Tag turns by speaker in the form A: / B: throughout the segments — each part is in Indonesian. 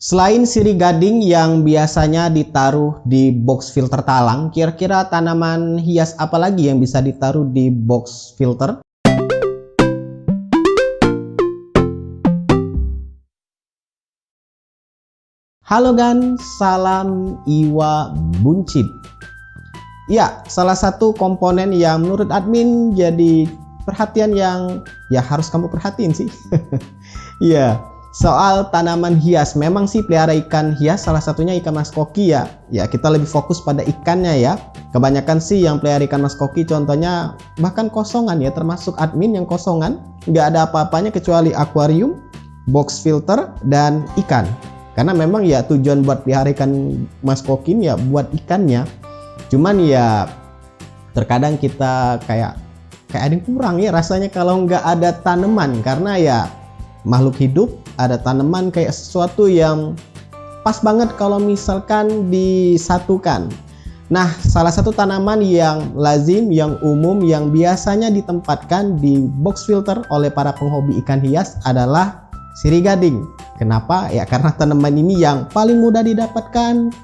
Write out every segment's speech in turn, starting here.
A: Selain sirih gading yang biasanya ditaruh di box filter talang, kira-kira tanaman hias apa lagi yang bisa ditaruh di box filter? Halo gan, salam Iwa buncit. Ya, salah satu komponen yang menurut admin jadi perhatian yang ya harus kamu perhatiin sih. Iya. Soal tanaman hias, memang sih pelihara ikan hias salah satunya ikan mas koki ya. Ya kita lebih fokus pada ikannya ya. Kebanyakan sih yang pelihara ikan mas koki contohnya bahkan kosongan ya, termasuk admin yang kosongan. Nggak ada apa-apanya kecuali akuarium, box filter, dan ikan. Karena memang ya tujuan buat pelihara ikan mas koki ya buat ikannya. Cuman ya terkadang kita kayak ada yang kurang ya rasanya kalau nggak ada tanaman. Karena ya makhluk hidup, ada tanaman kayak sesuatu yang pas banget kalau misalkan disatukan. Nah, salah satu tanaman yang lazim, yang umum, yang biasanya ditempatkan di box filter oleh para penghobi ikan hias adalah sirih gading. Kenapa? Ya karena tanaman ini yang paling mudah didapatkan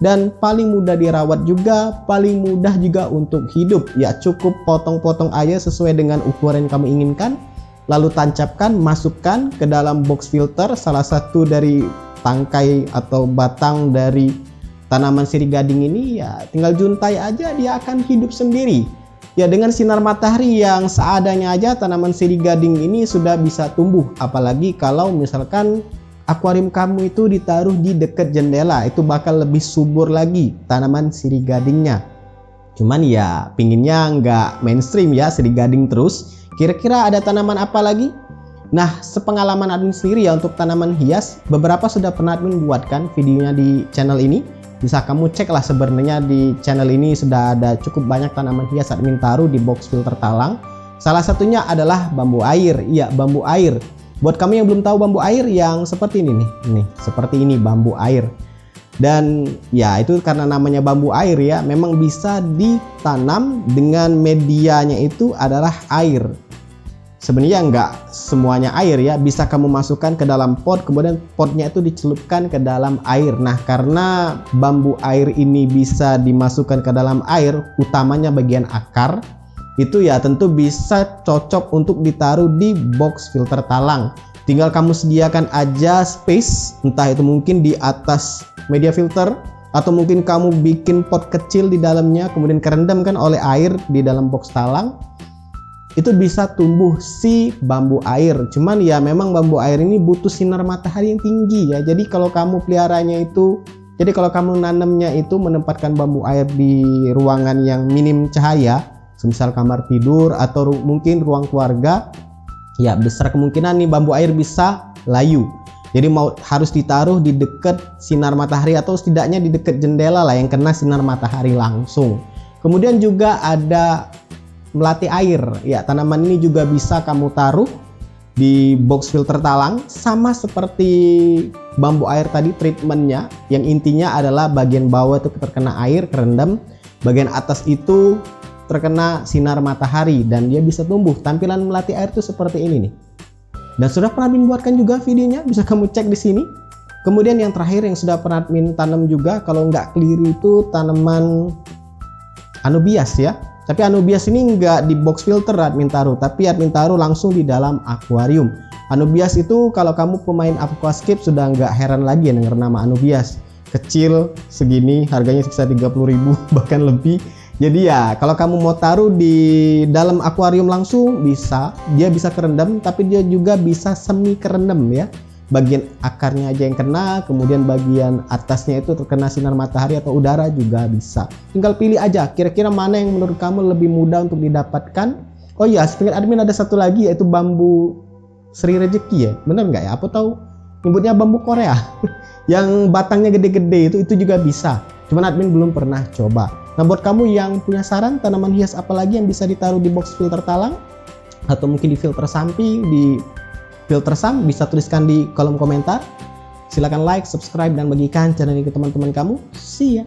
A: dan paling mudah dirawat juga, paling mudah juga untuk hidup. Ya cukup potong-potong aja sesuai dengan ukuran yang kamu inginkan. Lalu tancapkan, masukkan ke dalam box filter salah satu dari tangkai atau batang dari tanaman sirih gading ini, ya tinggal juntai aja dia akan hidup sendiri. Ya dengan sinar matahari yang seadanya aja tanaman sirih gading ini sudah bisa tumbuh. Apalagi kalau misalkan akuarium kamu itu ditaruh di dekat jendela, itu bakal lebih subur lagi tanaman sirih gadingnya. Cuman ya pinginnya nggak mainstream ya sirih gading terus. Kira-kira ada tanaman apa lagi? Nah, sepengalaman admin sendiri ya untuk tanaman hias, beberapa sudah pernah admin buatkan videonya di channel ini. Bisa kamu cek lah sebenarnya di channel ini sudah ada cukup banyak tanaman hias admin taruh di box filter talang. Salah satunya adalah bambu air. Iya, bambu air. Buat kamu yang belum tahu bambu air yang seperti ini nih. Seperti ini bambu air. Dan ya itu karena namanya bambu air ya, memang bisa ditanam dengan medianya itu adalah air. Sebenarnya nggak semuanya air ya, bisa kamu masukkan ke dalam pot, kemudian potnya itu dicelupkan ke dalam air. Nah karena bambu air ini bisa dimasukkan ke dalam air, utamanya bagian akar, itu ya tentu bisa cocok untuk ditaruh di box filter talang. Tinggal kamu sediakan aja space, entah itu mungkin di atas media filter, atau mungkin kamu bikin pot kecil di dalamnya, kemudian kerendamkan oleh air di dalam box talang. Itu bisa tumbuh si bambu air. Cuman ya memang bambu air ini butuh sinar matahari yang tinggi ya. Jadi kalau kamu peliharanya itu, jadi kalau kamu nanamnya itu menempatkan bambu air di ruangan yang minim cahaya, semisal kamar tidur atau mungkin ruang keluarga, ya besar kemungkinan nih bambu air bisa layu. Jadi harus ditaruh di dekat sinar matahari atau setidaknya di dekat jendela lah yang kena sinar matahari langsung. Kemudian juga ada melati air. Ya, tanaman ini juga bisa kamu taruh di box filter talang sama seperti bambu air tadi treatmentnya. Yang intinya adalah bagian bawah itu terkena air, kerendam, bagian atas itu terkena sinar matahari dan dia bisa tumbuh. Tampilan melati air itu seperti ini nih. Dan sudah pernah admin buatkan juga videonya, bisa kamu cek di sini. Kemudian yang terakhir yang sudah pernah admin tanam juga, kalau nggak keliru itu tanaman anubias ya. Tapi anubias ini nggak di box filter admin taruh, tapi admin taruh langsung di dalam akuarium. Anubias itu kalau kamu pemain aquascape sudah nggak heran lagi ya denger nama anubias. Kecil segini, harganya sekitar 30.000 bahkan lebih. Jadi ya kalau kamu mau taruh di dalam akuarium langsung bisa, dia bisa kerendam tapi dia juga bisa semi kerendam ya. Bagian akarnya aja yang kena, kemudian bagian atasnya itu terkena sinar matahari atau udara juga bisa. Tinggal pilih aja kira-kira mana yang menurut kamu lebih mudah untuk didapatkan. Oh iya, sepingat admin ada satu lagi yaitu bambu Sri Rezeki ya. Bener nggak ya? Apa tahu nyebutnya bambu Korea yang batangnya gede-gede itu juga bisa. Cuman admin belum pernah coba. Nah buat kamu yang punya saran tanaman hias apa lagi yang bisa ditaruh di box filter talang atau mungkin di filter samping, di filter sum, bisa tuliskan di kolom komentar. Silakan like, subscribe, dan bagikan channel ini ke teman-teman kamu. See ya.